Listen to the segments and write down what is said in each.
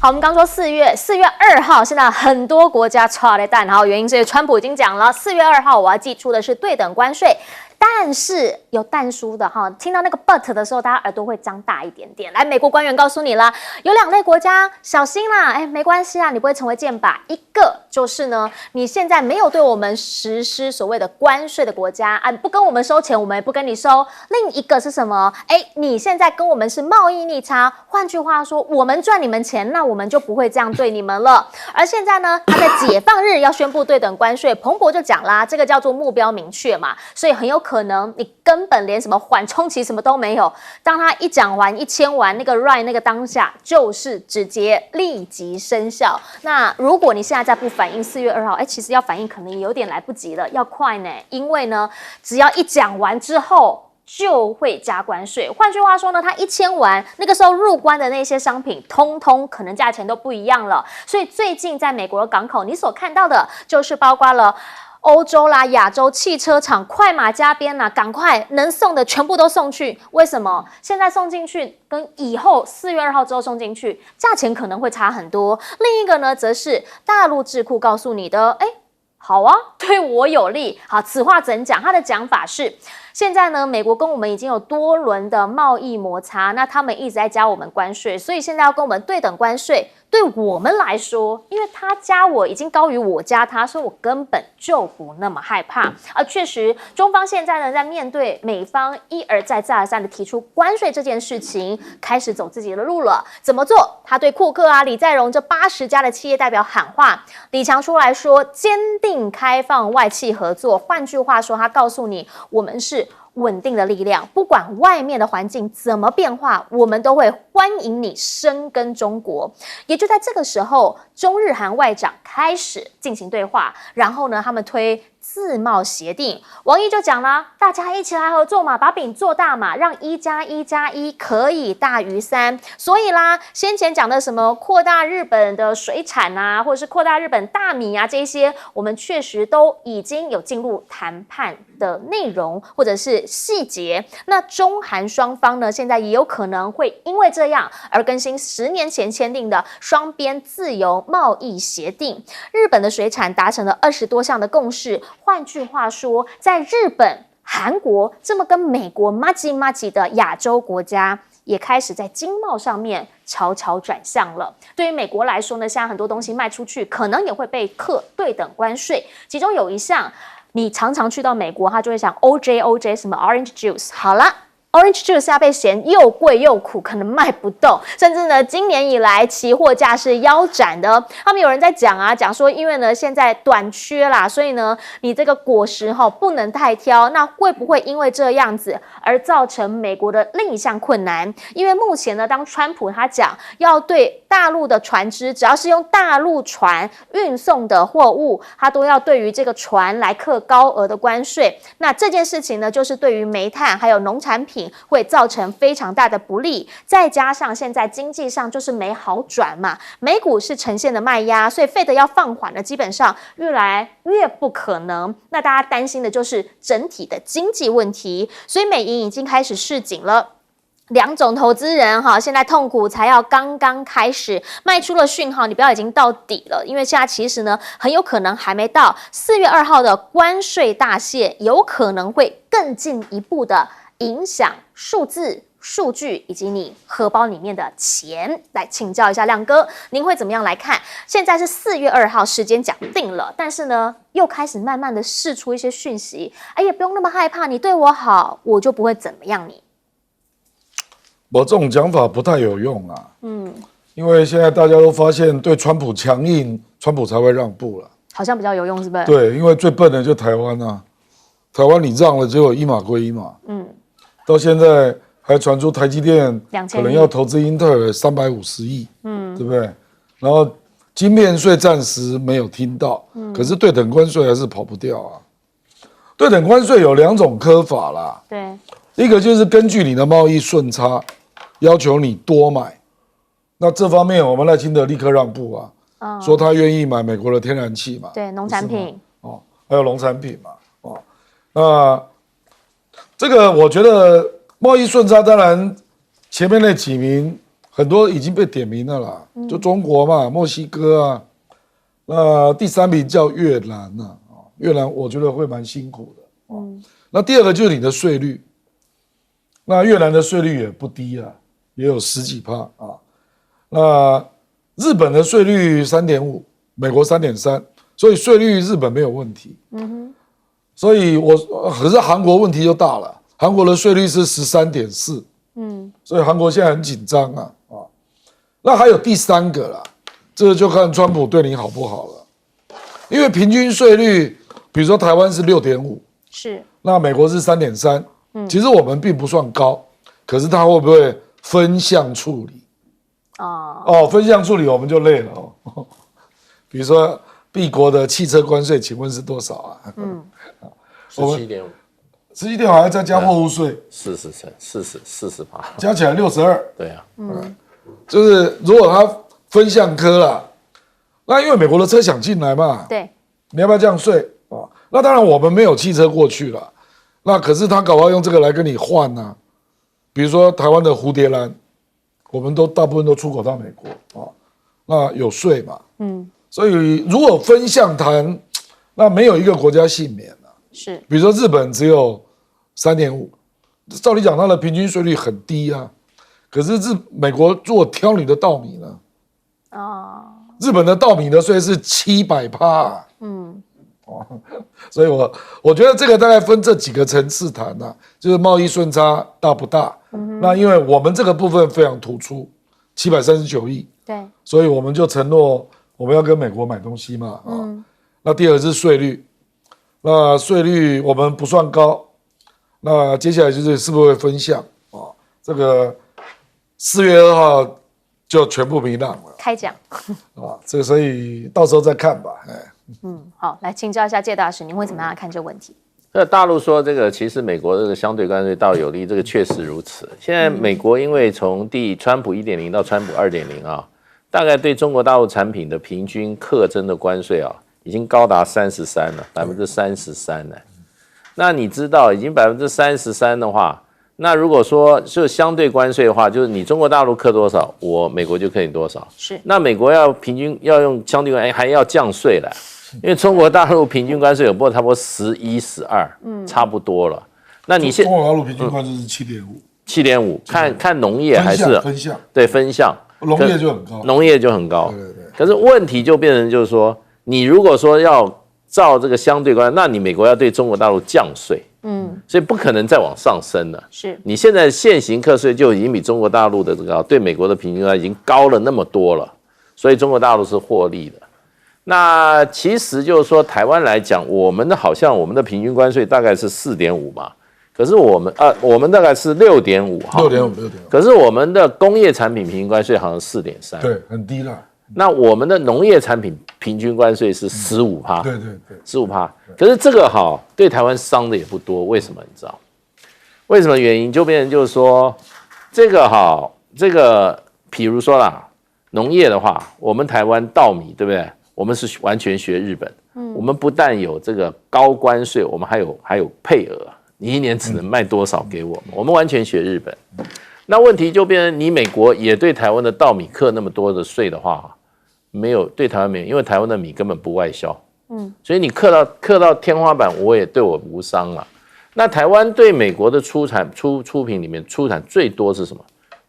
好，我们刚说4月2号，现在很多国家抓了蛋，然后原因是川普已经讲了，4月2号我要寄出的是对等关税。但是有但书的哈，听到那个 but 的时候，大家耳朵会张大一点点。来，美国官员告诉你啦，有2类国家，小心啦，没关系啊，你不会成为箭靶。一个就是呢，你现在没有对我们实施所谓的关税的国家啊，不跟我们收钱，我们也不跟你收。另一个是什么？你现在跟我们是贸易逆差，换句话说，我们赚你们钱，那我们就不会这样对你们了。而现在呢，他在解放日要宣布对等关税，彭博就讲啦，这个叫做目标明确嘛，所以很有可能你根本连什么缓冲期什么都没有。当他一讲完、一签完那个 right 那个当下，就是直接立即生效。那如果你现在再不反应，4月2号，其实要反应可能有点来不及了，要快呢，因为呢，只要一讲完之后。就会加关税。换句话说呢，他一签完，那个时候入关的那些商品，通通可能价钱都不一样了。所以最近在美国的港口，你所看到的就是包括了欧洲啦、亚洲汽车厂快马加鞭啦，赶快能送的全部都送去。为什么？现在送进去跟以后4月2号之后送进去，价钱可能会差很多。另一个呢，则是大陆智库告诉你的，好啊，对我有利。好，此话怎讲？他的讲法是，现在呢，美国跟我们已经有多轮的贸易摩擦，那他们一直在加我们关税，所以现在要跟我们对等关税。对我们来说，因为他加我已经高于我加他，所以我根本就不那么害怕。而确实，中方现在呢，在面对美方一而再、再而三的提出关税这件事情，开始走自己的路了。怎么做？他对库克啊、李在镕这80家的企业代表喊话，李强出来说坚定开放外企合作。换句话说，他告诉你，我们是稳定的力量，不管外面的环境怎么变化，我们都会欢迎你深耕中国。也就在这个时候，中日韩外长开始进行对话，然后呢，他们推自贸协定。王毅就讲啦，大家一起来合作嘛，把饼做大嘛，让1+1+1可以大于3。所以啦，先前讲的什么扩大日本的水产啊，或者是扩大日本大米啊，这些我们确实都已经有进入谈判的内容或者是细节。那中韩双方呢，现在也有可能会因为这样而更新10年前签订的双边自由贸易协定。日本的水产达成了20多项的共识。换句话说，在日本、韩国这么跟美国麻吉的亚洲国家，也开始在经贸上面悄悄转向了。对于美国来说呢，现在很多东西卖出去，可能也会被课对等关税。其中有一项，你常常去到美国，他就会想 OJ 什么 Orange Juice。好了。Orange Juice 要被嫌又贵又苦，可能卖不动，甚至呢，今年以来期货价是腰斩的。他们有人在讲说，因为呢现在短缺啦，所以呢你这个果实不能太挑。那会不会因为这样子而造成美国的另一项困难？因为目前呢，当川普他讲要对大陆的船只，只要是用大陆船运送的货物，他都要对于这个船来课高额的关税。那这件事情呢，就是对于煤炭还有农产品会造成非常大的不利，再加上现在经济上就是没好转嘛，美股是呈现的卖压，所以Fed要放缓了，基本上越来越不可能。那大家担心的就是整体的经济问题，所以美银已经开始示警了。2种投资人现在痛苦才要刚刚开始，卖出了讯号，你不要已经到底了，因为现在其实呢，很有可能还没到4月2号的关税大限，有可能会更进一步的影响数字、数据以及你荷包里面的钱。来请教一下亮哥，您会怎么样来看？现在是4月2号，时间讲定了，但是呢，又开始慢慢的释出一些讯息，也不用那么害怕，你对我好，我就不会怎么样你。我这种讲法不太有用啊，因为现在大家都发现对川普强硬，川普才会让步了，好像比较有用，是不是？对，因为最笨的就台湾啊，台湾你让了，结果一码归一码，到现在还传出台积电可能要投资英特尔350亿，对不对？然后晶片税暂时没有听到，可是对等关税还是跑不掉啊。对等关税有2种科法啦，对，一个就是根据你的贸易顺差，要求你多买。那这方面我们赖清德立刻让步啊，说他愿意买美国的天然气嘛，对，农产品，还有农产品嘛，那这个我觉得贸易顺差当然前面那几名很多已经被点名了啦，就中国嘛、墨西哥啊，那第3名叫越南啊，越南我觉得会蛮辛苦的。那第2个就是你的税率，那越南的税率也不低啊，也有10几%啊。那日本的税率3.5%，美国3.3%，所以税率日本没有问题。所以可是韩国问题就大了，韩国的税率是13.4%。所以韩国现在很紧张啊。那还有第3个啦，这个就看川普对你好不好了。因为平均税率，比如说台湾是6.5%，是，那美国是3.3%，其实我们并不算高，可是它会不会分项处理？分项处理我们就累了哦。比如说敝国的汽车关税，请问是多少啊？17.5%，17.5%还要再加货物税40%，加起来62%。对啊，就是如果它分项科啦，那因为美国的车想进来嘛，对，你要不要这样税啊？那当然我们没有汽车过去了，那可是他搞不好用这个来跟你换啊。比如说台湾的蝴蝶兰，我们大部分都出口到美国啊，那有税嘛，所以如果分项谈，那没有一个国家幸免啊。是，比如说日本只有3.5%，照理讲它的平均税率很低啊。可是美国如果挑你的稻米呢？日本的稻米的税是700%。所以我觉得这个大概分这几个层次谈啊，就是贸易顺差大不大？那因为我们这个部分非常突出，739亿，对，所以我们就承诺我们要跟美国买东西嘛。那第2个是税率，那税率我们不算高，那接下来就是是不是会分项啊？这个4月2号就全部明朗了，开讲这所以到时候再看吧。好，来请教一下介大使，您会怎么样看这个问题？大陆说这个其实美国这个相对关税大有利，这个确实如此。现在美国因为从川普1.0到川普2.0啊，大概对中国大陆产品的平均课征的关税啊，已经高达33%了，33%了。那你知道已经33%的话，那如果说就相对关税的话，就是你中国大陆课多少，我美国就课你多少。是。那美国要平均要用相对关税，还要降税了，因为中国大陆平均关税有差不多11、12，差不多了。那你中国大陆平均关税是7.5，看农业还是分项？对，分项。农业就很高。农业就很高。对。可是问题就变成就是说，你如果说要照这个相对关税，那你美国要对中国大陆降税。所以不可能再往上升了。是，你现在现行课税就已经比中国大陆的这个对美国的平均关税已经高了那么多了，所以中国大陆是获利的。那其实就是说，台湾来讲，我们的平均关税大概是4.5嘛，可是我们大概是6.5哈，6.5，可是我们的工业产品平均关税好像4.3，对，很低了。那我们的农业产品平均关税是15%，对，15%。可是这个对台湾伤的也不多，为什么你知道？为什么原因就变成就是说，这个比如说啦，农业的话，我们台湾稻米对不对？我们是完全学日本，我们不但有这个高关税，我们还有配额，你1年只能卖多少给我们，我们完全学日本。那问题就变成你美国也对台湾的稻米课那么多的税的话，没有对台湾没有，因为台湾的米根本不外销，所以你课到天花板，我也对我无伤了。那台湾对美国的出品里面出产最多是什么？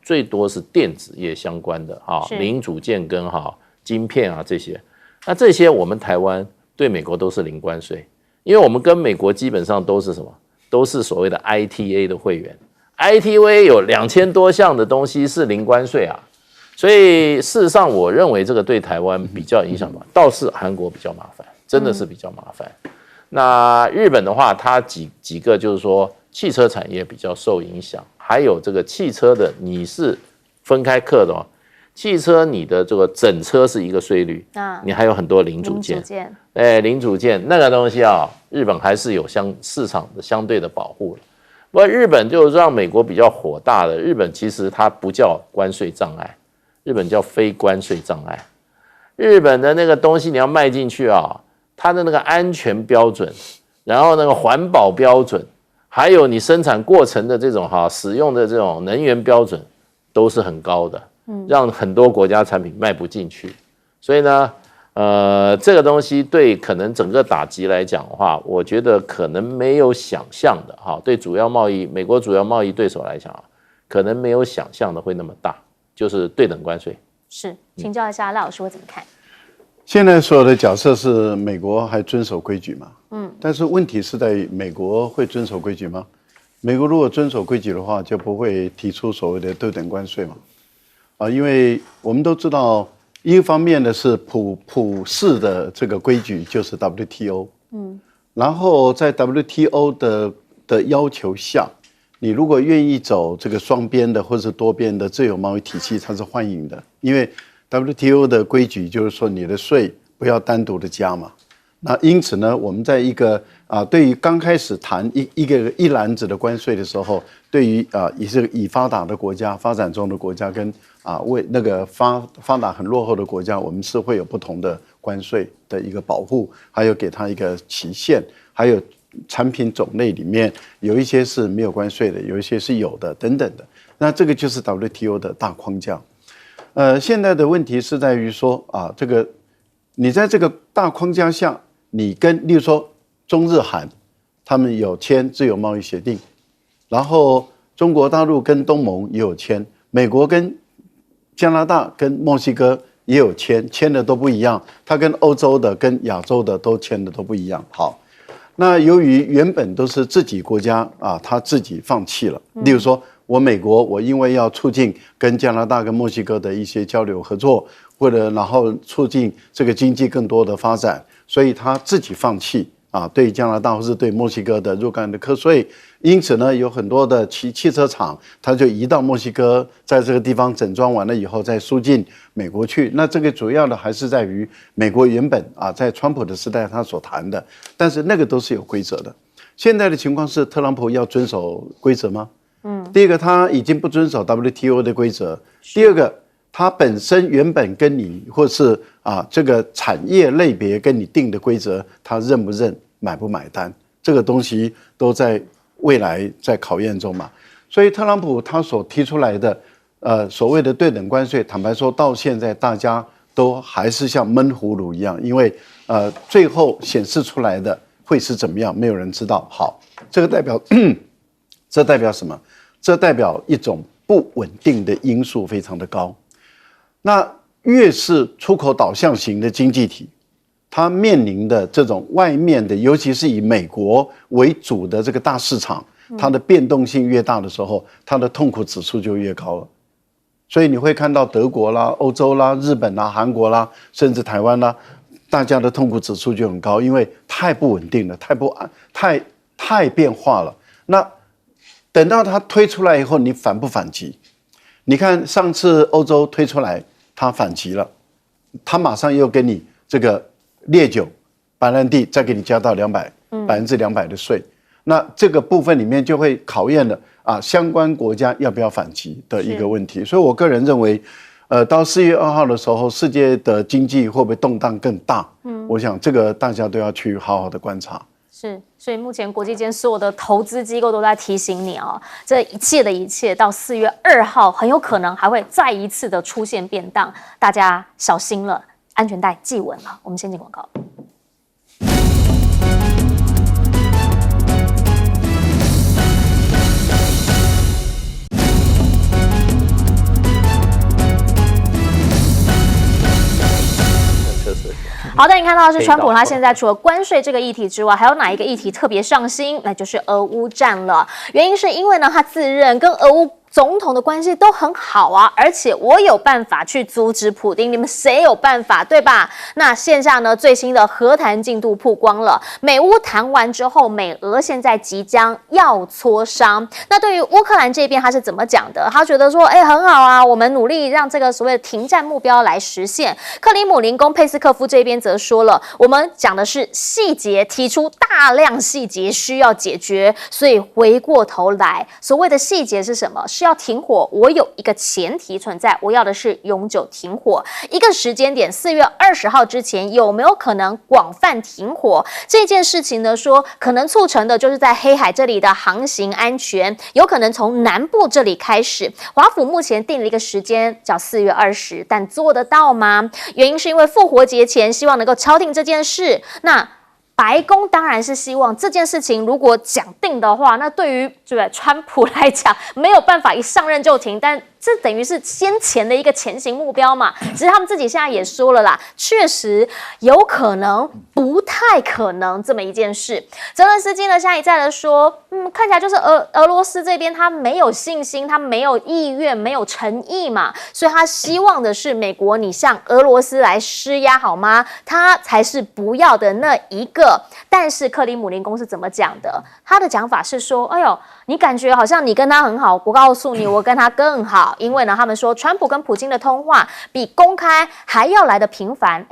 最多是电子业相关的零组件跟晶片啊这些。那这些我们台湾对美国都是零关税，因为我们跟美国基本上都是什么？都是所谓的 ITA 的会员。ITA 有2000多项的东西是零关税啊，所以事实上我认为这个对台湾比较影响吧，倒是韩国比较麻烦，真的是比较麻烦。那日本的话，它几个就是说汽车产业比较受影响，还有这个汽车的你是分开课的汽车你的这个整车是一个税率，你还有很多零组件，零组件那个东西日本还是有市场的相对的保护的。不过日本就让美国比较火大的，日本其实它不叫关税障碍，日本叫非关税障碍。日本的那个东西你要卖进去它的那个安全标准，然后那个环保标准，还有你生产过程的这种使用的这种能源标准都是很高的。让很多国家产品卖不进去。所以呢，这个东西对可能整个打击来讲的话，我觉得可能没有想象的哈，对美国主要贸易对手来讲啊，可能没有想象的会那么大，就是对等关税。是，请教一下赖老师会怎么看？现在所有的假设是美国还遵守规矩嘛？但是问题是在于美国会遵守规矩吗？美国如果遵守规矩的话，就不会提出所谓的对等关税嘛？因为我们都知道，一方面呢是普世的这个规矩就是 WTO，然后在 WTO 的要求下，你如果愿意走这个双边的或是多边的自由贸易体系，它是欢迎的，因为 WTO 的规矩就是说你的税不要单独的加嘛。那因此呢，我们在一个对于刚开始谈一篮子的关税的时候，对于已发达的国家、发展中的国家跟为那个发达很落后的国家，我们是会有不同的关税的一个保护，还有给它一个期限，还有产品种类里面有一些是没有关税的，有一些是有的等等的。那这个就是 WTO 的大框架。现在的问题是在于说这个你在这个大框架下，你例如说中日韩，他们有签自由贸易协定，然后中国大陆跟东盟也有签，美国跟加拿大跟墨西哥也有签的都不一样，它跟欧洲的跟亚洲的都签的都不一样。好，那由于原本都是自己国家他自己放弃了，例如说我美国，我因为要促进跟加拿大跟墨西哥的一些交流合作，或者然后促进这个经济更多的发展，所以他自己放弃对加拿大或是对墨西哥的若干的课税，因此呢，有很多的汽车厂，他就移到墨西哥，在这个地方整装完了以后，再输进美国去。那这个主要的还是在于美国原本在川普的时代他所谈的，但是那个都是有规则的。现在的情况是，特朗普要遵守规则吗？第一个，他已经不遵守 WTO 的规则；第二个，他本身原本跟你或是这个产业类别跟你定的规则，他认不认？买不买单，这个东西都在未来在考验中嘛。所以特朗普他所提出来的所谓的对等关税，坦白说到现在大家都还是像闷葫芦一样，因为最后显示出来的会是怎么样，没有人知道。好，这个代表这代表什么？这代表一种不稳定的因素非常的高。那越是出口导向型的经济体，它面临的这种外面的，尤其是以美国为主的这个大市场，它的变动性越大的时候，它的痛苦指数就越高了。所以你会看到德国啦、欧洲啦、日本啦、韩国啦，甚至台湾啦，大家的痛苦指数就很高，因为太不稳定了，太变化了。那等到它推出来以后，你反不反击？你看上次欧洲推出来，它反击了，它马上又给你这个烈酒、白兰地再给你加到200%的税，那这个部分里面就会考验了相关国家要不要反击的一个问题。所以我个人认为，到4月2号的时候，世界的经济会不会动荡更大？我想这个大家都要去好好的观察。是，所以目前国际间所有的投资机构都在提醒你这一切的一切到4月2号很有可能还会再一次的出现变动，大家小心了，安全带系稳了。我们先进广告。好的，你看到的是川普，他现在除了关税这个议题之外，还有哪一个议题特别上心？那就是俄乌战了。原因是因为呢，他自认跟俄乌总统的关系都很好而且我有办法去阻止普丁，你们谁有办法，对吧？那现在呢，最新的和谈进度曝光了，美乌谈完之后，美俄现在即将要磋商。那对于乌克兰这边，他是怎么讲的？他觉得说，很好我们努力让这个所谓的停战目标来实现。克里姆林宫佩斯科夫这边则说了，我们讲的是细节，提出大量细节需要解决，所以回过头来，所谓的细节是什么？是要停火，我有一个前提存在，我要的是永久停火。一个时间点，4月20号之前有没有可能广泛停火？这件事情呢，说可能促成的就是在黑海这里的航行安全，有可能从南部这里开始。华府目前定了一个时间叫4月20，但做得到吗？原因是因为复活节前希望能够敲定这件事。那白宫当然是希望这件事情如果讲定的话，那对于川普来讲没有办法一上任就停，但这等于是先前的一个前行目标嘛。只是他们自己现在也说了啦，确实有可能不太可能这么一件事。泽伦斯基呢现在一再的说，看起来就是俄罗斯这边他没有信心，他没有意愿，没有诚意嘛，所以他希望的是美国你向俄罗斯来施压好吗？他才是不要的那一个。但是克里姆林宫是怎么讲的？他的讲法是说，哎呦，你感觉好像你跟他很好，我告诉你，我跟他更好。因为呢，他们说川普跟普京的通话比公开还要来得频繁。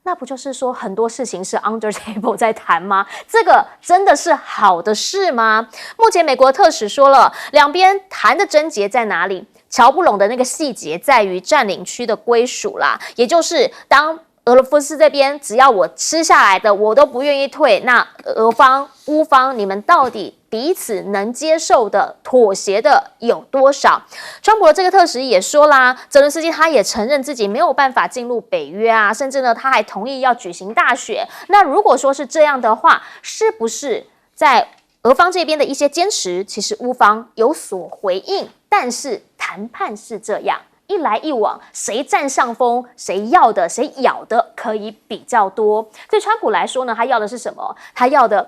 那不就是说很多事情是 under table 在谈吗？这个真的是好的事吗？目前美国特使说了，两边谈的症结在哪里？瞧不拢的那个细节在于占领区的归属啦，也就是当俄罗斯这边只要我吃下来的，我都不愿意退。那俄方、乌方，你们到底彼此能接受的、妥协的有多少？川普的这个特使也说啦，泽伦斯基他也承认自己没有办法进入北约啊，甚至呢他还同意要举行大选。那如果说是这样的话，是不是在俄方这边的一些坚持，其实乌方有所回应？但是谈判是这样。一来一往，谁占上风，谁要的，谁咬的可以比较多。对川普来说呢，他要的是什么？他要的，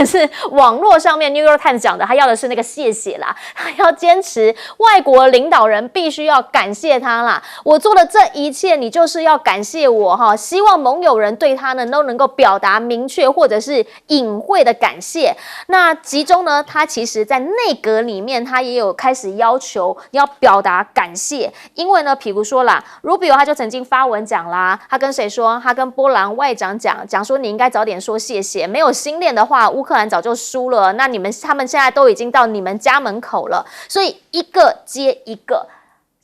是网络上面 New York Times 讲的，他要的是那个谢谢啦。他要坚持外国领导人必须要感谢他啦。我做的这一切，你就是要感谢我哈。希望盟友人对他呢都能够表达明确或者是隐晦的感谢。那其中呢，他其实在内阁里面，他也有开始要求要表达感谢。因为呢，比如说啦 ，Rubio 他就曾经发文讲啦，他跟谁说？他跟波兰外长讲说，你应该早点说谢谢。没有心链的话，乌克兰早就输了。那他们现在都已经到你们家门口了，所以一个接一个。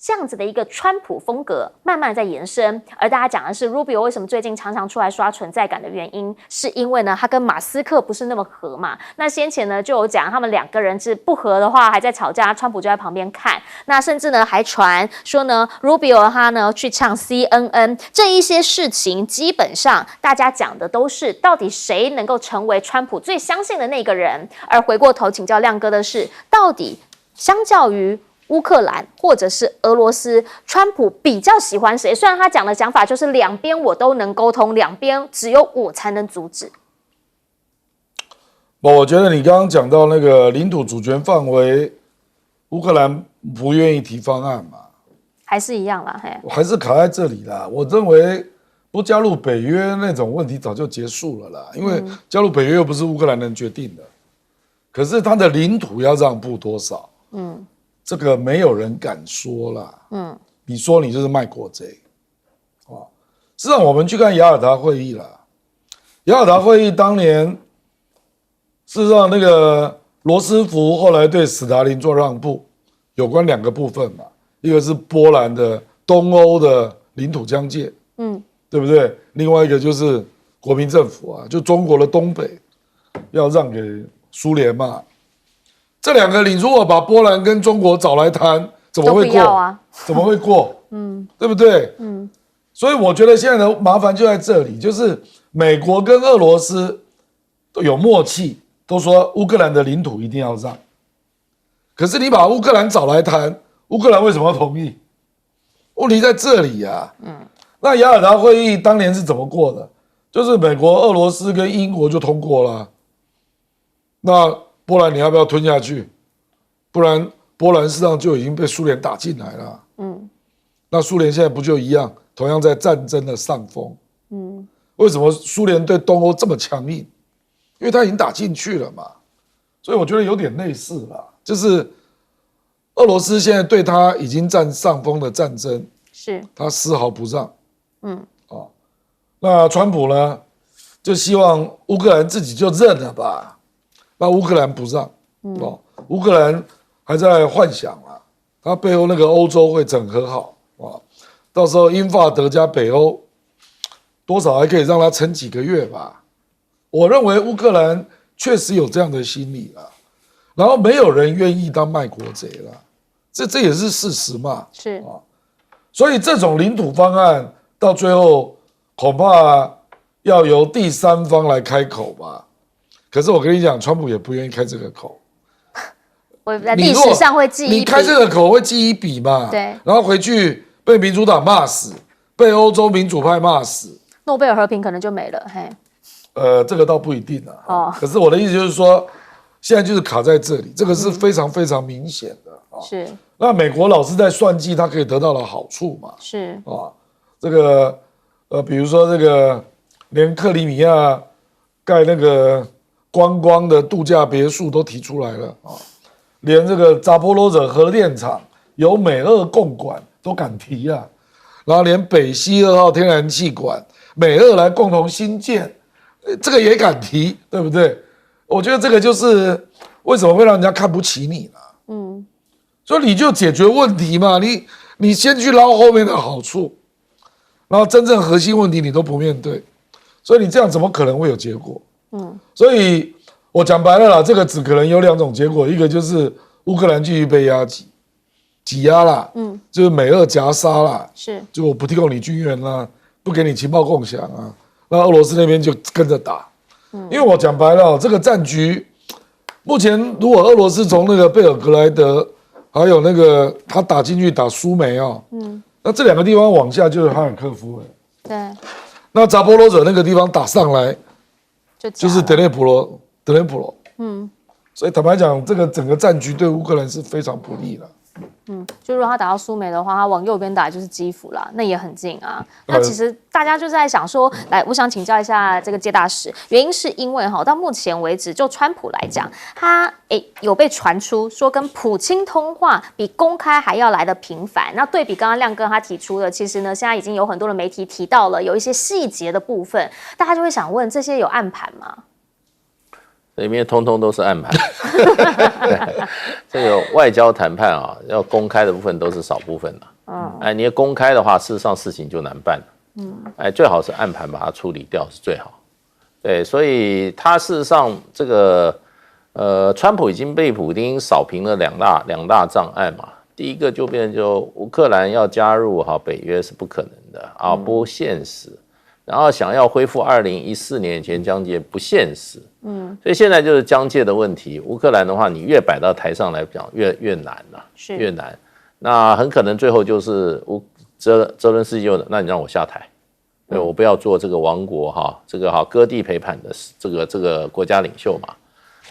这样子的一个川普风格慢慢在延伸，而大家讲的是 Rubio 为什么最近常常出来刷存在感的原因，是因为呢他跟马斯克不是那么合嘛。那先前呢就有讲他们两个人是不合的话还在吵架，川普就在旁边看。那甚至呢还传说呢 Rubio 他呢去唱 CNN， 这一些事情基本上大家讲的都是到底谁能够成为川普最相信的那个人。而回过头请教亮哥的是，到底相较于乌克兰或者是俄罗斯，川普比较喜欢谁？虽然他讲的讲法就是两边我都能沟通，两边只有我才能阻止。我觉得你刚刚讲到那个领土主权范围，乌克兰不愿意提方案嘛，还是一样啦，还是卡在这里啦。我认为不加入北约那种问题早就结束了啦，因为加入北约又不是乌克兰能决定的。可是他的领土要让步多少？这个没有人敢说啦。你说你就是卖国贼。事实上，我们去看雅尔达会议啦。雅尔达会议当年，事实上那个罗斯福后来对斯大林做让步，有关两个部分嘛，一个是波兰的东欧的领土疆界，对不对？另外一个就是国民政府啊，就中国的东北要让给苏联嘛。这两个你如果把波兰跟中国找来谈，怎么会过？怎么会过？对不对？所以我觉得现在的麻烦就在这里，就是美国跟俄罗斯都有默契，都说乌克兰的领土一定要让。可是你把乌克兰找来谈，乌克兰为什么要同意？问题在这里啊。那雅尔达会议当年是怎么过的？就是美国、俄罗斯跟英国就通过了。那波兰你要不要吞下去？不然波兰事实上就已经被苏联打进来了。那苏联现在不就一样，同样在战争的上风。为什么苏联对东欧这么强硬？因为他已经打进去了嘛。所以我觉得有点类似啦，就是俄罗斯现在对他已经占上风的战争，是他丝毫不让。那川普呢，就希望乌克兰自己就认了吧。那乌克兰不让，乌克兰还在幻想啊，它背后那个欧洲会整合好啊，到时候英法德加北欧多少还可以让它撑几个月吧。我认为乌克兰确实有这样的心理了，然后没有人愿意当卖国贼了，这也是事实嘛。是啊，所以这种领土方案到最后恐怕要由第三方来开口吧。可是我跟你讲，川普也不愿意开这个口。我在历史上会记一笔，你开这个口会记一笔嘛？对，然后回去被民主党骂死，被欧洲民主派骂死，诺贝尔和平可能就没了。嘿，这个倒不一定啊。哦，可是我的意思就是说，现在就是卡在这里，这个是非常非常明显的啊。是，那美国老是在算计他可以得到的好处嘛？是啊，这个比如说这个连克里米亚盖那个观光的度假别墅都提出来了啊。连这个扎波罗热核电厂由美俄共管都敢提啊，然后连北溪2号天然气管美俄来共同兴建，这个也敢提，对不对？我觉得这个就是为什么会让人家看不起你呢？所以你就解决问题嘛，你先去捞后面的好处，然后真正核心问题你都不面对，所以你这样怎么可能会有结果？所以我讲白了啦，这个只可能有2种结果，一个就是乌克兰继续被挤压啦，就是美俄夹杀啦，是，就我不提供你军援啦，不给你情报共享啊，那俄罗斯那边就跟着打，因为我讲白了，这个战局目前如果俄罗斯从那个贝尔格莱德还有那个他打进去打苏梅啊，那这2个地方往下就是哈尔科夫了，对，那扎波罗热那个地方打上来就是德涅普罗。所以坦白讲，这个整个战局对乌克兰是非常不利的。就如果他打到苏梅的话，他往右边打就是基辅啦，那也很近啊。那其实大家就在想说，来，我想请教一下这个介大使，原因是因为到目前为止，就川普来讲，他有被传出说跟普京通话比公开还要来得频繁。那对比刚刚亮哥他提出的，其实呢，现在已经有很多的媒体提到了有一些细节的部分，大家就会想问，这些有暗盘吗？里面通通都是暗盘，这个外交谈判啊，要公开的部分都是少部分的。你要公开的话，事实上事情就难办了。最好是暗盘把它处理掉是最好。对，所以他事实上这个川普已经被普丁扫平了两大障碍嘛。第一个就变成就乌克兰要加入北约是不可能的啊，不现实。然后想要恢复2014年以前疆界不现实，所以现在就是疆界的问题。乌克兰的话，你越摆到台上来讲，越难了，越难。那很可能最后就是泽伦斯基就，那你让我下台，对，我不要做这个亡国这个割地陪伴的这个国家领袖嘛。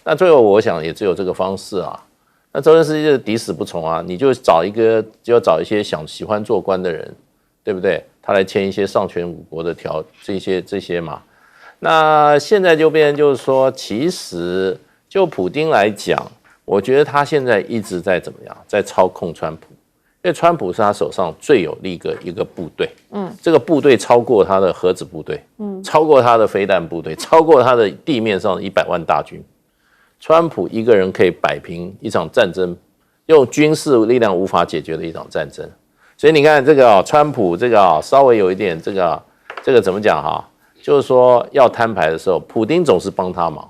那最后我想也只有这个方式啊。那泽伦斯基就是抵死不从啊，你就找一些喜欢做官的人，对不对？他来签一些丧权辱国的这些嘛。那现在就变成就是说，其实就普丁来讲，我觉得他现在一直在怎么样，在操控川普，因为川普是他手上最有力的一个部队，这个部队超过他的核子部队，超过他的飞弹部队，超过他的地面上的100万大军。川普一个人可以摆平一场战争，用军事力量无法解决的一场战争。所以你看这个川普这个稍微有一点这个怎么讲就是说要摊牌的时候，普丁总是帮他忙。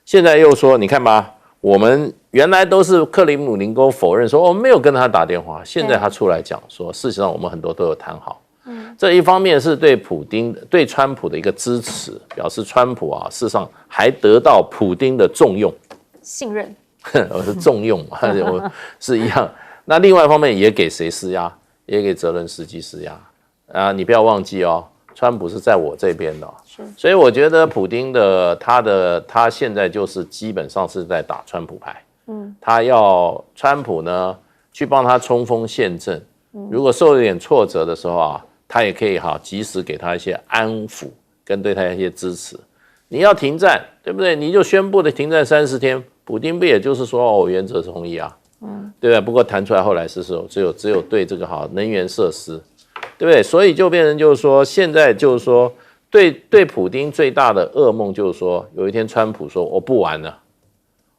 现在又说你看吧，我们原来都是克里姆林宫否认说我们没有跟他打电话，现在他出来讲说，事实上我们很多都有谈好。这一方面是对川普的一个支持，表示川普事实上还得到普丁的重用、信任。我是重用嘛，我是一样。那另外一方面也给谁施压？也给泽伦斯基施压啊！你不要忘记川普是在我这边的，所以我觉得普丁他现在就是基本上是在打川普牌，他要川普呢去帮他冲锋陷阵，如果受了点挫折的时候他也可以及时给他一些安抚，跟对他一些支持。你要停战，对不对？你就宣布的停战30天，普丁不也就是说我原则同意对不对？不过谈出来后来是说只有对这个能源设施，对不对？所以就变成就是说，现在就是说对普丁最大的噩梦就是说，有一天川普说我不玩了，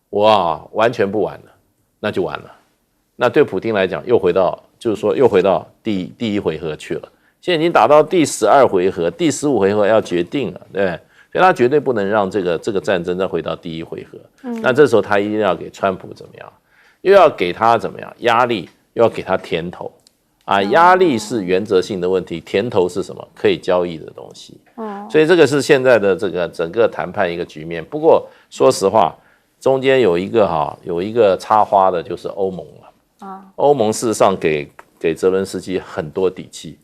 我完全不玩了，那就完了。那对普丁来讲又回到第一回合去了。现在已经打到第12回合，第15回合要决定了，对不对？所以他绝对不能让这个战争再回到第一回合。那这时候他一定要给川普怎么样？又要给他怎么样压力？又要给他甜头啊！压力是原则性的问题，甜头是什么？可以交易的东西。所以这个是现在的这个整个谈判一个局面。不过说实话，中间有一个插花的，就是欧盟了。欧盟事实上给泽伦斯基很多底气，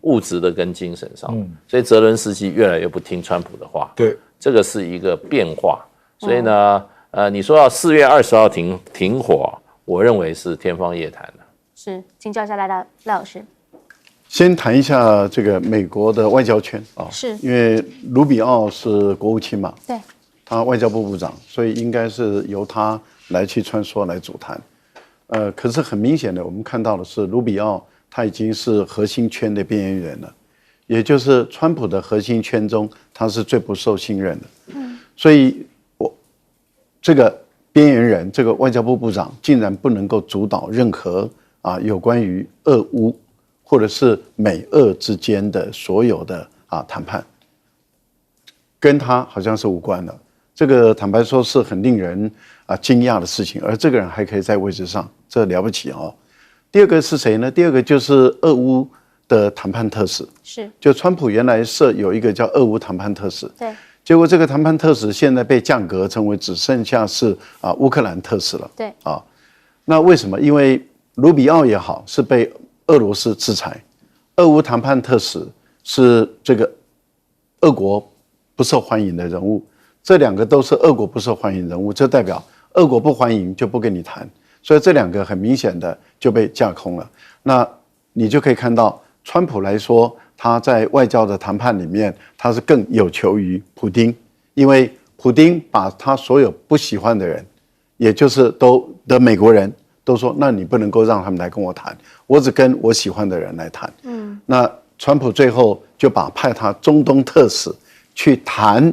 物质的跟精神上，所以泽伦斯基越来越不听川普的话。对，这个是一个变化。所以呢，你说要4月20号停火，我认为是天方夜谭的。是，请教一下赖老师。先谈一下这个美国的外交圈啊，是因为卢比奥是国务卿嘛，对，他外交部部长，所以应该是由他来去穿梭来主谈。可是很明显的，我们看到的是卢比奥他已经是核心圈的边缘人了，也就是川普的核心圈中，他是最不受信任的。所以这个边缘人，这个外交部部长竟然不能够主导任何有关于俄乌或者是美俄之间的所有的谈判，跟他好像是无关的。这个坦白说是很令人惊讶的事情，而这个人还可以在位置上，这了不起哦。第二个是谁呢？第二个就是俄乌的谈判特使，是就川普原来有一个叫俄乌谈判特使，对，结果这个谈判特使现在被降格成为只剩下是乌克兰特使了，对那为什么？因为卢比奥也好是被俄罗斯制裁，俄乌谈判特使是这个俄国不受欢迎的人物，这两个都是俄国不受欢迎人物，这代表俄国不欢迎就不跟你谈，所以这两个很明显的就被架空了。那你就可以看到，川普来说，他在外交的谈判里面，他是更有求于普丁，因为普丁把他所有不喜欢的人，也就是的美国人都说，那你不能够让他们来跟我谈，我只跟我喜欢的人来谈。那川普最后就派他中东特使去谈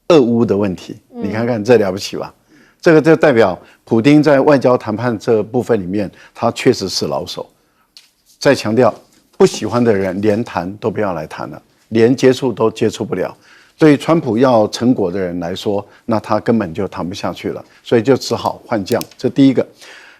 俄乌的问题，你看看这了不起吧？这个就代表普丁在外交谈判这部分里面，他确实是老手。再强调，不喜欢的人连谈都不要来谈了，连接触都接触不了。对于川普要成果的人来说，那他根本就谈不下去了，所以就只好换将。这第一个。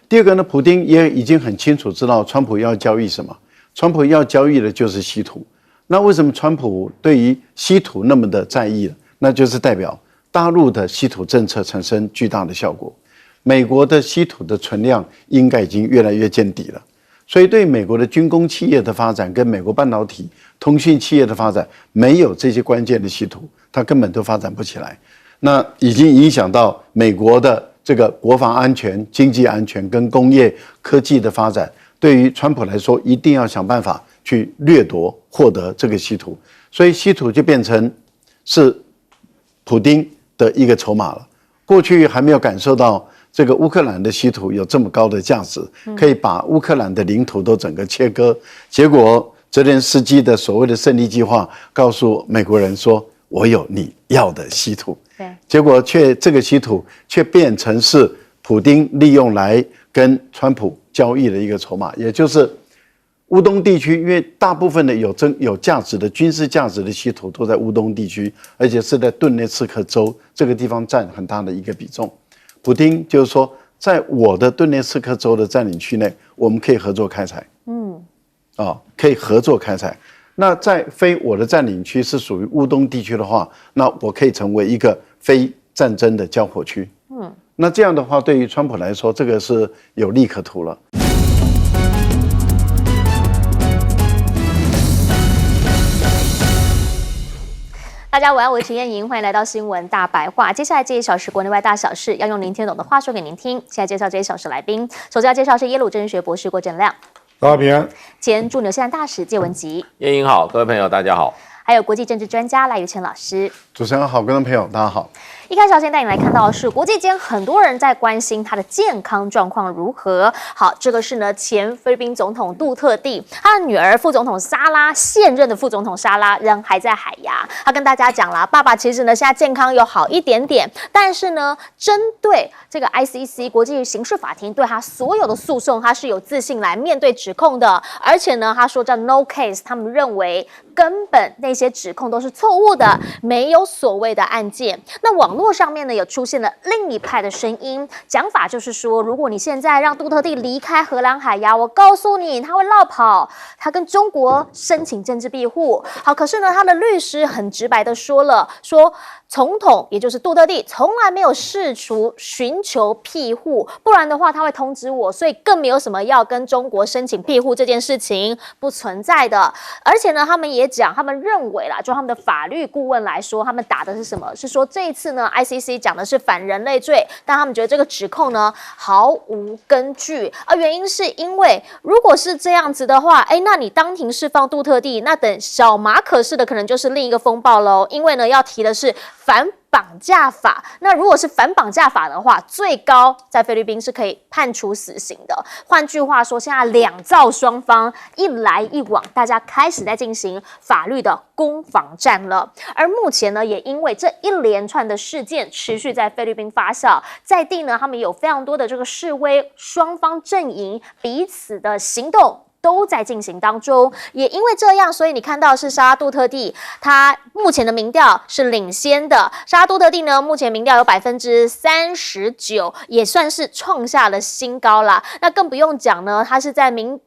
第二个呢，普丁也已经很清楚知道川普要交易什么，川普要交易的就是稀土。那为什么川普对于稀土那么的在意呢？那就是代表大陆的稀土政策产生巨大的效果，美国的稀土的存量应该已经越来越见底了。所以对美国的军工企业的发展跟美国半导体、通讯企业的发展，没有这些关键的稀土，它根本都发展不起来。那已经影响到美国的这个国防安全、经济安全跟工业科技的发展，对于川普来说，一定要想办法去掠夺、获得这个稀土，所以稀土就变成是普丁的一个筹码了。过去还没有感受到这个乌克兰的稀土有这么高的价值，可以把乌克兰的领土都整个切割。结果泽连斯基的所谓的胜利计划告诉美国人说：“我有你要的稀土。”结果这个稀土却变成是普丁利用来跟川普交易的一个筹码，也就是乌东地区，因为大部分的有价值的军事价值的稀土都在乌东地区，而且是在顿涅茨克州这个地方占很大的一个比重。普丁就是说，在我的顿涅茨克州的占领区内，我们可以合作开采，可以合作开采。那在非我的占领区是属于乌东地区的话，那我可以成为一个非战争的交火区。那这样的话，对于川普来说，这个是有利可图了。大家午安，我是陈燕莹，欢迎来到新闻大白话。接下来这一小时国内外大小事，要用您听懂的话说给您听。现在介绍这一小时来宾，首先要介绍是耶鲁政治学博士郭正亮，大家平安。前驻纽西兰大使谢文吉，燕莹好，各位朋友大家好。还有国际政治专家赖宇谦老师。主持人好，观众朋友大家好。一开始要先带你来看到的是，国际间很多人在关心他的健康状况如何。好，这个是呢前菲律宾总统杜特地，他的女儿副总统莎拉，现任的副总统莎拉人还在海牙。他跟大家讲啦，爸爸其实呢现在健康有好一点点，但是呢，针对这个 ICC 国际刑事法庭对他所有的诉讼，他是有自信来面对指控的。而且呢，他说叫 no case， 他们认为根本那些指控都是错误的，没有所谓的案件。那网络上面呢，有出现了另一派的声音，讲法就是说，如果你现在让杜特地离开荷兰海牙，我告诉你，他会落跑，他跟中国申请政治庇护。好，可是呢，他的律师很直白的说了，说总统也就是杜特地从来没有试图寻求庇护，不然的话他会通知我，所以更没有什么要跟中国申请庇护这件事情不存在的。而且呢，他们也讲，他们认为啦，就他们的法律顾问来说，他们打的是什么？是说这一次呢 ，ICC 讲的是反人类罪，但他们觉得这个指控呢毫无根据。原因是因为如果是这样子的话，那你当庭释放杜特地，那等小马可仕的可能就是另一个风暴喽。因为呢，要提的是反绑架法，那如果是反绑架法的话，最高在菲律宾是可以判处死刑的。换句话说，现在两造双方一来一往，大家开始在进行法律的攻防战了。而目前呢，也因为这一连串的事件持续在菲律宾发酵，在地呢，他们有非常多的这个示威，双方阵营彼此的行动都在进行当中。也因为这样，所以你看到是莎拉杜特地，他目前的民调是领先的。莎拉杜特地呢，目前民调有39%，也算是创下了新高啦。那更不用讲呢，他是在明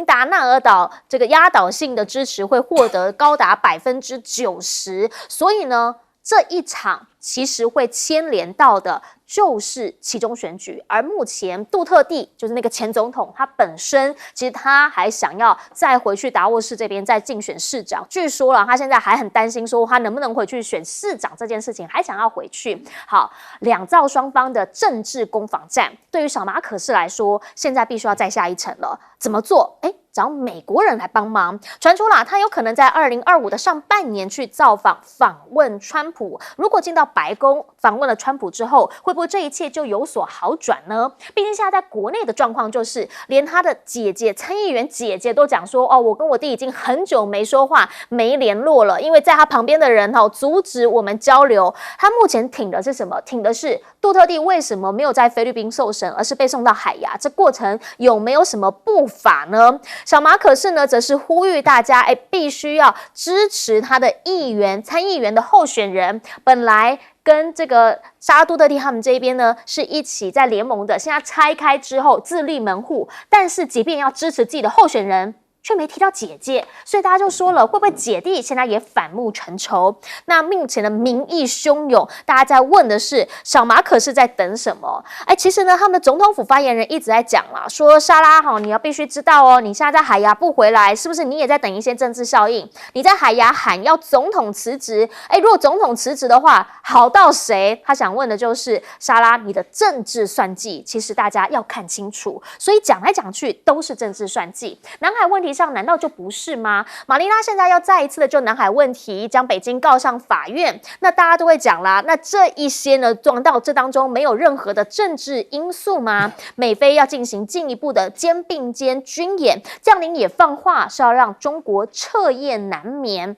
达纳尔岛这个压倒性的支持会获得高达90%，所以呢，这一场其实会牵连到的就是期中选举。而目前杜特地就是那个前总统，他本身其实他还想要再回去达沃市这边再竞选市长，据说了他现在还很担心说他能不能回去选市长这件事情，还想要回去。好，两造双方的政治攻防战，对于小马可仕来说，现在必须要再下一层了。怎么做？找美国人来帮忙。传出啦，他有可能在2025的上半年去造访访问川普。如果进到白宫访问了川普之后，会不会这一切就有所好转呢？毕竟现在在国内的状况就是，连他的姐姐参议员姐姐都讲说，我跟我弟已经很久没说话、没联络了，因为在他旁边的人阻止我们交流。他目前挺的是什么？挺的是杜特地为什么没有在菲律宾受审，而是被送到海牙？这过程有没有什么不法呢？小马可仕呢，则是呼吁大家，必须要支持他的参议员的候选人。本来跟这个莎拉杜特地他们这边呢是一起在联盟的，现在拆开之后自立门户，但是即便要支持自己的候选人，却没提到姐姐，所以大家就说了，会不会姐弟现在也反目成仇？那目前的民意汹涌，大家在问的是小马可仕在等什么？其实呢，他们的总统府发言人一直在讲啦，说莎拉你要必须知道哦，你现在在海牙不回来，是不是你也在等一些政治效应？你在海牙喊要总统辞职，如果总统辞职的话，好到谁？他想问的就是莎拉，你的政治算计，其实大家要看清楚。所以讲来讲去都是政治算计。南海问题上难道就不是吗？马尼拉现在要再一次的就南海问题将北京告上法院，那大家都会讲啦，那这一些呢，撞到这当中没有任何的政治因素吗？美菲要进行进一步的肩并肩军演，将领也放话是要让中国彻夜难眠。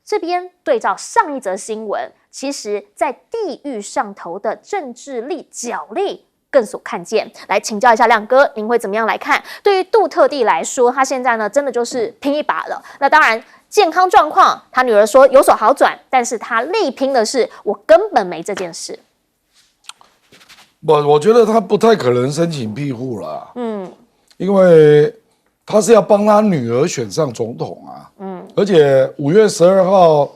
这边对照上一则新闻，其实在地狱上头的政治力角力更所看见。来请教一下亮哥，您会怎么样来看？对于杜特地来说，他现在呢真的就是拼一把了。那当然健康状况，他女儿说有所好转，但是他力拼的是我根本没这件事。我觉得他不太可能申请庇护啦，因为他是要帮他女儿选上总统啊，而且5月12号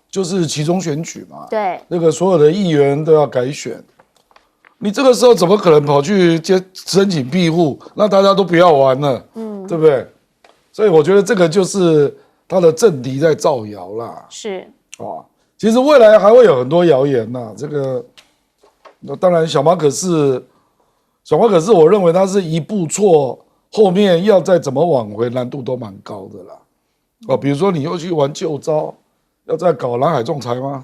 就是期中选举嘛，对，那个所有的议员都要改选。你这个时候怎么可能跑去申请庇护？那大家都不要玩了，对不对？所以我觉得这个就是他的政敌在造谣啦。是其实未来还会有很多谣言呐。这个，那当然小马可仕，我认为他是一步错，后面要再怎么挽回难度都蛮高的啦。比如说你又去玩旧招，要再搞南海仲裁吗？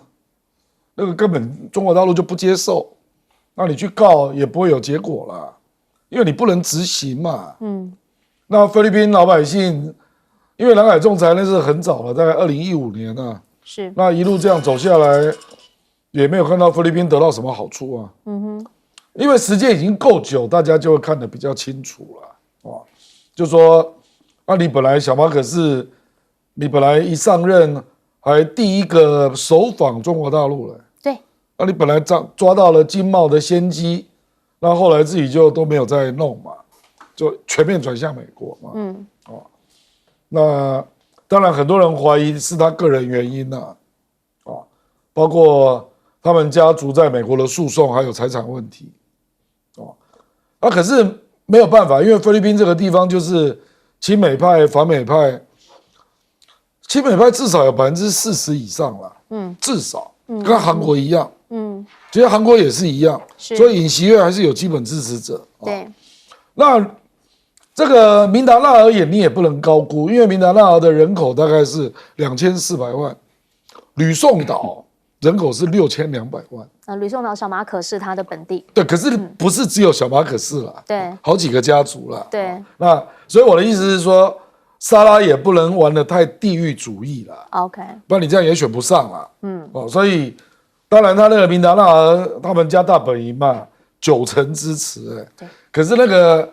那个根本中国大陆就不接受，那你去告也不会有结果啦，因为你不能执行嘛。那菲律宾老百姓，因为南海仲裁那是很早了，大概2015年啊，是那一路这样走下来，也没有看到菲律宾得到什么好处啊。因为时间已经够久，大家就会看得比较清楚了。就说你本来小马可是你本来一上任还第一个首访中国大陆了，对，你本来抓到了经贸的先机，那后来自己就都没有再弄嘛，就全面转向美国嘛。那当然很多人怀疑是他个人原因包括他们家族在美国的诉讼还有财产问题。可是没有办法，因为菲律宾这个地方就是亲美派、反美派，亲美派至少有40%以上了，至少跟韩国一样，其实韩国也是一样，所以尹锡悦还是有基本支持者。对，那这个明达纳尔也你也不能高估，因为明达纳尔的人口大概是2400万，吕宋岛人口是6200万。吕宋岛小马可是他的本地，对，可是不是只有小马可是啦，对，好几个家族啦，对，那所以我的意思是说，沙拉也不能玩得太地域主义啦 OK， 不然你这样也选不上啦，所以当然他那个明达纳尔他们家大本营嘛，90%支持，对，可是那个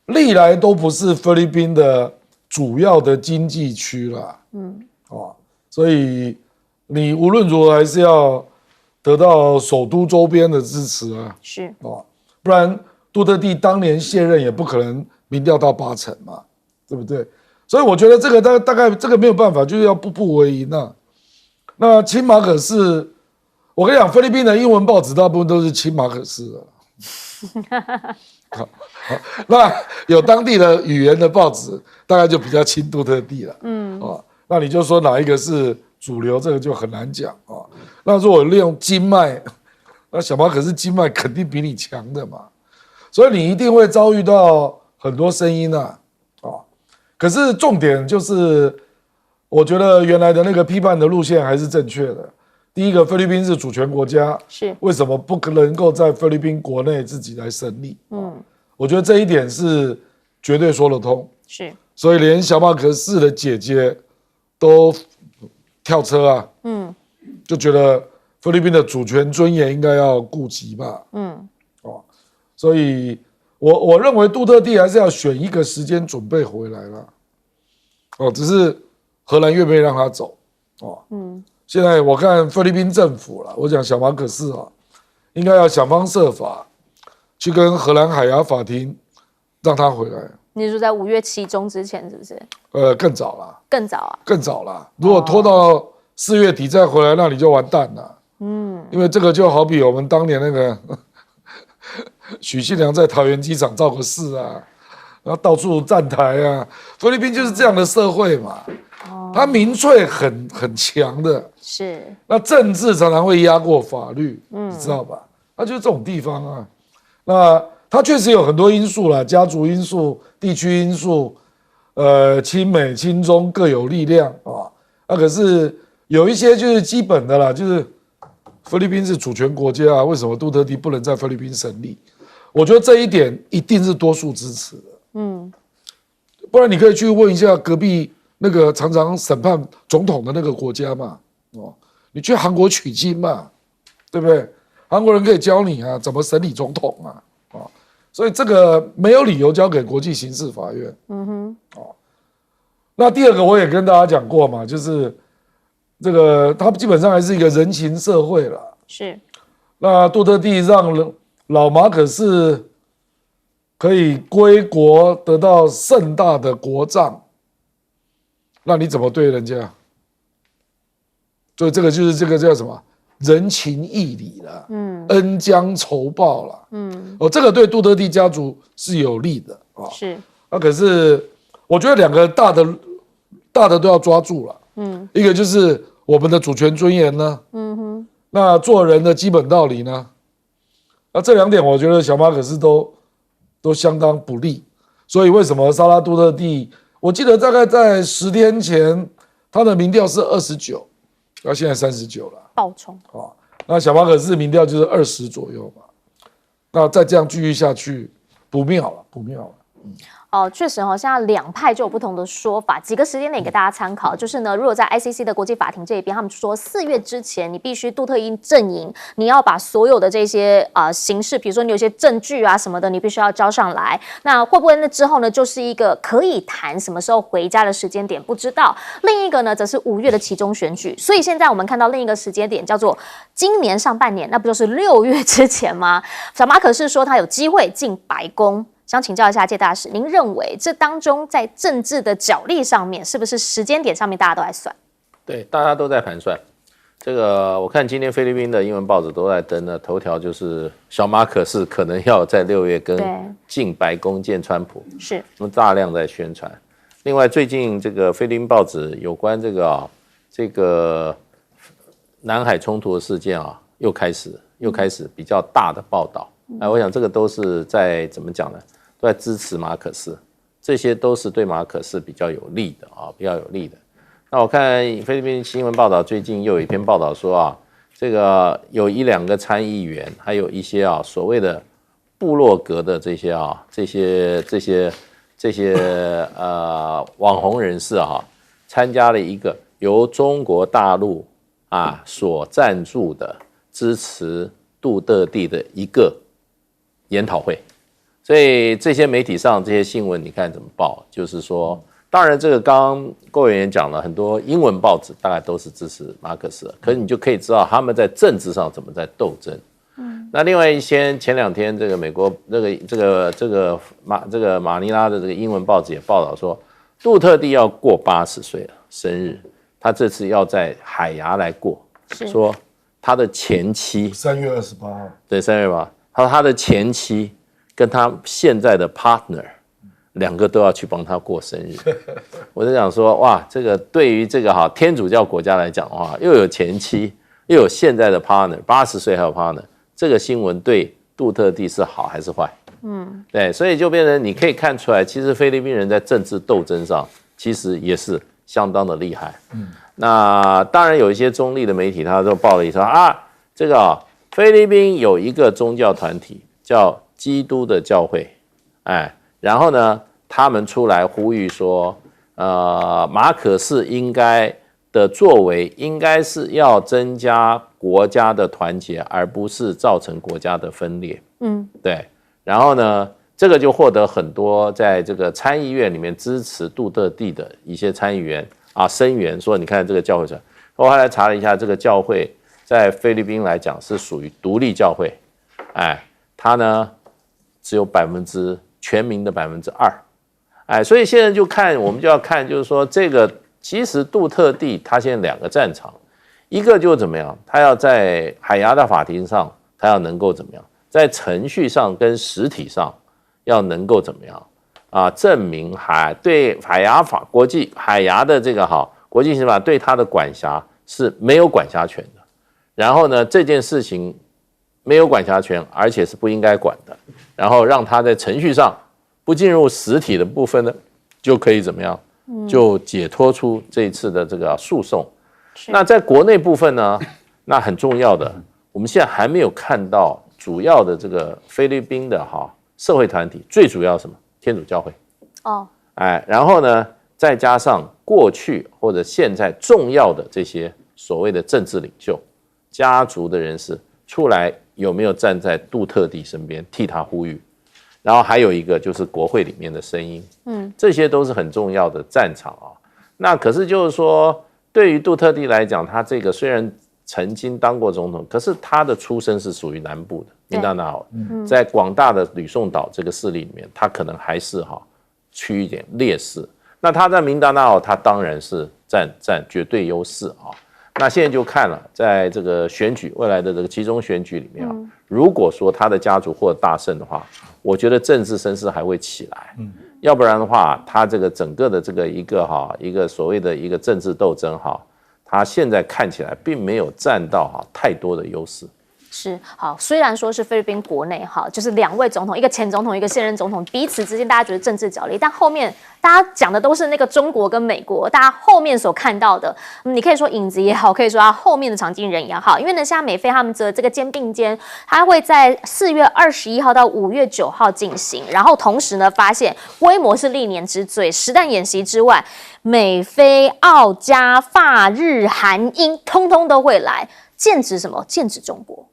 历来都不是菲律宾的主要的经济区啦，所以你无论如何还是要得到首都周边的支持啊，是不然杜特地当年卸任也不可能民调到80%嘛，对不对？所以我觉得这个大概这个没有办法，就是要步步为营啊。那亲马可是，我跟你讲，菲律宾的英文报纸大部分都是亲马可是的。那有当地的语言的报纸，大概就比较亲杜特地了。那你就说哪一个是主流，这个就很难讲啊。那如果利用经脉，那小马可是经脉肯定比你强的嘛，所以你一定会遭遇到很多声音啊。可是重点就是，我觉得原来的那个批判的路线还是正确的。第一个，菲律宾是主权国家，是为什么不能够在菲律宾国内自己来审理？我觉得这一点是绝对说得通。是，所以连小马可是的姐姐都跳车啊，就觉得菲律宾的主权尊严应该要顾及吧，所以我认为杜特地还是要选一个时间准备回来了，只是荷兰愿不愿意让他走，现在我看菲律宾政府了，我讲小马可是应该要想方设法去跟荷兰海牙法庭让他回来。你是在5月7中之前是不是？更早啦，更早啊，更早啦。如果拖到4月底再回来，那你就完蛋了。因为这个就好比我们当年那个许信良在桃园机场造个势啊，然后到处站台啊，菲律宾就是这样的社会嘛。他民粹很强的，是。那政治常常会压过法律，你知道吧？那就是这种地方啊。那它确实有很多因素啦，家族因素、地区因素，亲美亲中各有力量啊。可是有一些就是基本的啦，就是菲律宾是主权国家啊，为什么杜特地不能在菲律宾审理？我觉得这一点一定是多数支持的。不然你可以去问一下隔壁那个常常审判总统的那个国家嘛，你去韩国取经嘛，对不对？韩国人可以教你啊，怎么审理总统啊。所以这个没有理由交给国际刑事法院。那第二个我也跟大家讲过嘛，就是这个它基本上还是一个人情社会啦。是。那杜特地让老马可是可以归国，得到盛大的国葬，那你怎么对人家？所以这个就是这个叫什么？人情义理了，恩将仇报了，这个对杜特地家族是有利的啊。是，可是我觉得两个大的都要抓住了，一个就是我们的主权尊严呢，那做人的基本道理呢，那这两点我觉得小马可是都相当不利，所以为什么沙拉杜特地，我记得大概在10天前，他的民调是29，到现在39了。爆冲那小马可仕民调就是20左右嘛，那再这样继续下去，不妙了，不妙了。哦，确实现在两派就有不同的说法，几个时间点给大家参考。就是呢，如果在 ICC 的国际法庭这一边，他们说4月之前，你必须杜特伊阵营，你要把所有的这些形式，比如说你有些证据啊什么的，你必须要交上来。那会不会那之后呢，就是一个可以谈什么时候回家的时间点？不知道。另一个呢，则是5月的期中选举。所以现在我们看到另一个时间点叫做今年上半年，那不就是6月之前吗？小马可仕说他有机会进白宫。想请教一下介大使，您认为这当中在政治的角力上面，是不是时间点上面大家都在算？对，大家都在盘算。这个我看今天菲律宾的英文报纸都在登的头条，就是小马可仕可能要在6月跟进白宫见川普，是，那么大量在宣传。另外，最近这个菲律宾报纸有关这个南海冲突的事件啊，又开始比较大的报道。我想这个都是在怎么讲呢？都在支持马可仕，这些都是对马可仕比较有利的啊，比较有利的。那我看菲律宾新闻报道，最近又有一篇报道说啊，这个有1-2个参议员，还有一些所谓的部落格的这些网红人士参加了一个由中国大陆所赞助的支持杜特地的一个研讨会。所以这些媒体上这些新闻你看怎么报，就是说当然这个刚刚郭委员讲了很多英文报纸大概都是支持马可仕，可是你就可以知道他们在政治上怎么在斗争。那另外前2天这个美国马尼拉的这个英文报纸也报道说，杜特地要过80岁了生日，他这次要在海牙来过，说他的前妻3月28号，对，3月8号，他的前妻跟他现在的 partner 2个都要去帮他过生日。我就想说，哇，这个对于这个天主教国家来讲的话，又有前妻，又有现在的 partner， 80岁还有 partner， 这个新闻对杜特地是好还是坏？对，所以就变成你可以看出来，其实菲律宾人在政治斗争上其实也是相当的厉害。那当然有一些中立的媒体，他都报了一说这个菲律宾有一个宗教团体叫基督的教会，然后呢，他们出来呼吁说，马可仕应该的作为应该是要增加国家的团结，而不是造成国家的分裂。对。然后呢，这个就获得很多在这个参议院里面支持杜特地的一些参议员声援说，你看这个教会，我后来查了一下，这个教会在菲律宾来讲是属于独立教会，它呢只有全民的2%，所以现在我们就要看，就是说这个其实杜特地他现在2个战场，一个就是怎么样，他要在海牙的法庭上，他要能够怎么样，在程序上跟实体上要能够怎么样证明对海牙的这个国际刑法对他的管辖是没有管辖权的，然后呢这件事情没有管辖权，而且是不应该管的，然后让他在程序上不进入实体的部分呢，就可以怎么样，就解脱出这一次的这个诉讼。那在国内部分呢，那很重要的，我们现在还没有看到主要的这个菲律宾的社会团体，最主要什么？天主教会。然后呢，再加上过去或者现在重要的这些所谓的政治领袖、家族的人士出来，有没有站在杜特地身边替他呼吁？然后还有一个就是国会里面的声音，这些都是很重要的战场那可是就是说，对于杜特地来讲，他这个虽然曾经当过总统，可是他的出身是属于南部的民达纳奥，在广大的吕宋岛这个势力里面，他可能还是趋一点劣势。那他在民达纳奥，他当然是占绝对优势那现在就看了，在这个未来的这个期中选举里面如果说他的家族获得大胜的话，我觉得政治声势还会起来。要不然的话，他这个整个的这个一个所谓的一个政治斗争他现在看起来并没有占到太多的优势。是好，虽然说是菲律宾国内哈，就是2位总统，一个前总统，一个现任总统，彼此之间大家觉得政治角力，但后面大家讲的都是那个中国跟美国，大家后面所看到的，你可以说影子也好，可以说他后面的藏经人也好，因为呢，现在美菲他们的这个肩并肩，它会在4月21号到5月9号进行，然后同时呢，发现规模是历年之最，实弹演习之外，美菲、澳、加、法、日、韩、英，通通都会来，剑指什么？剑指中国。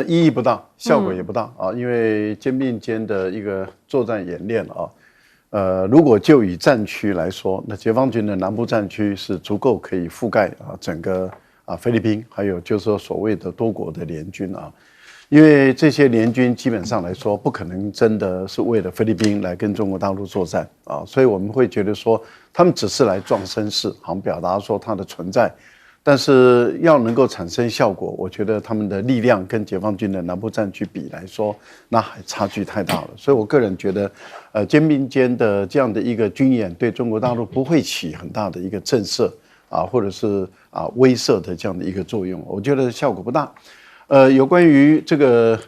意义不大，效果也不大啊，因为肩并肩的一个作战演练啊，如果就以战区来说，那解放军的南部战区是足够可以覆盖整个菲律宾，还有就是说所谓的多国的联军啊，因为这些联军基本上来说不可能真的是为了菲律宾来跟中国大陆作战啊，所以我们会觉得说他们只是来壮声势，好像表达说它的存在。但是要能够产生效果，我觉得他们的力量跟解放军的南部战区比来说，那还差距太大了。所以我个人觉得，肩并肩的这样的一个军演，对中国大陆不会起很大的一个震慑或者是威慑的这样的一个作用。我觉得效果不大。有关于这个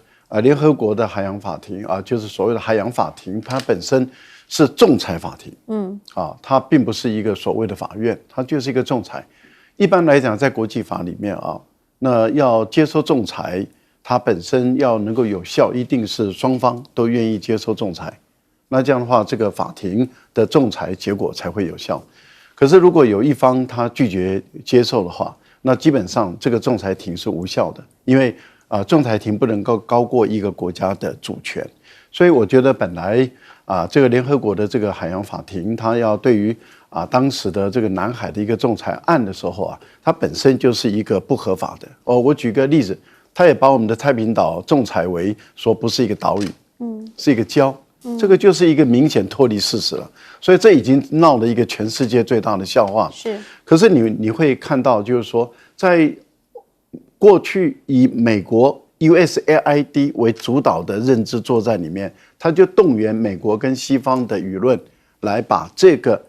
联合国的海洋法庭就是所谓的海洋法庭，它本身是仲裁法庭，它并不是一个所谓的法院，它就是一个仲裁。一般来讲，在国际法里面那要接受仲裁，它本身要能够有效，一定是双方都愿意接受仲裁。那这样的话，这个法庭的仲裁结果才会有效。可是如果有一方他拒绝接受的话，那基本上这个仲裁庭是无效的，因为仲裁庭不能够高过一个国家的主权。所以我觉得本来这个联合国的这个海洋法庭，它要对于当时的这个南海的一个仲裁案的时候它本身就是一个不合法的。我举个例子，他也把我们的太平岛仲裁为说不是一个岛屿，是一个礁，这个就是一个明显脱离事实了。所以这已经闹了一个全世界最大的笑话。是，可是你会看到，就是说，在过去以美国USAID 为主导的认知作战里面，他就动员美国跟西方的舆论来把这个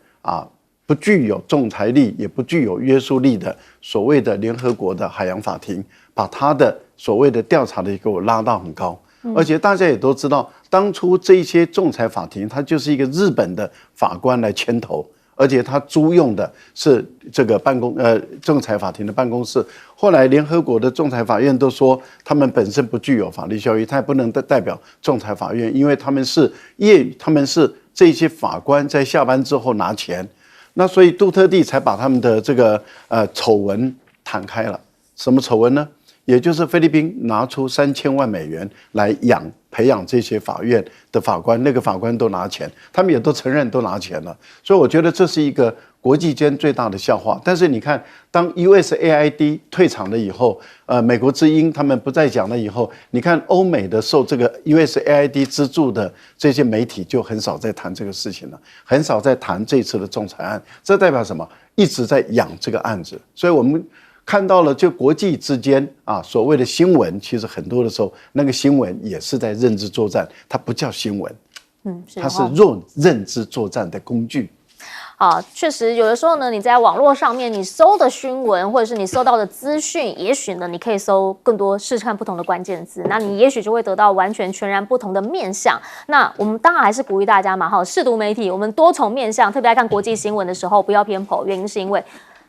不具有仲裁力也不具有约束力的所谓的联合国的海洋法庭，把它的所谓的调查的给我拉到很高。而且大家也都知道，当初这些仲裁法庭它就是一个日本的法官来牵头，而且他租用的是这个仲裁法庭的办公室。后来联合国的仲裁法院都说他们本身不具有法律效益，他也不能代表仲裁法院，因为他们是这些法官在下班之后拿钱。那所以杜特地才把他们的这个丑闻摊开了。什么丑闻呢？也就是菲律宾拿出3000万美元来培养这些法院的法官，那个法官都拿钱，他们也都承认都拿钱了。所以我觉得这是一个国际间最大的笑话。但是你看，当 USAID 退场了以后，美国之音他们不再讲了以后，你看欧美的受这个 USAID 资助的这些媒体就很少在谈这个事情了，很少在谈这次的仲裁案。这代表什么？一直在养这个案子。所以我们看到了，就国际之间所谓的新闻，其实很多的时候，那个新闻也是在认知作战，它不叫新闻，它是认知作战的工具。确实有的时候呢，你在网络上面你搜的新闻，或者是你搜到的资讯，也许呢你可以搜更多试试看不同的关键字，那你也许就会得到完全全然不同的面向。那我们当然还是鼓励大家嘛，识读媒体，我们多重面向，特别爱看国际新闻的时候不要偏颇，原因是因为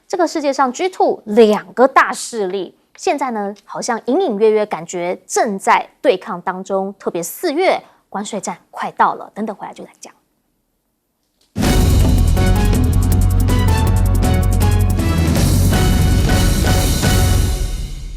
这个世界上 G2 2个大势力，现在呢好像隐隐约约感觉正在对抗当中，特别4月关税战快到了，等等回来就来讲。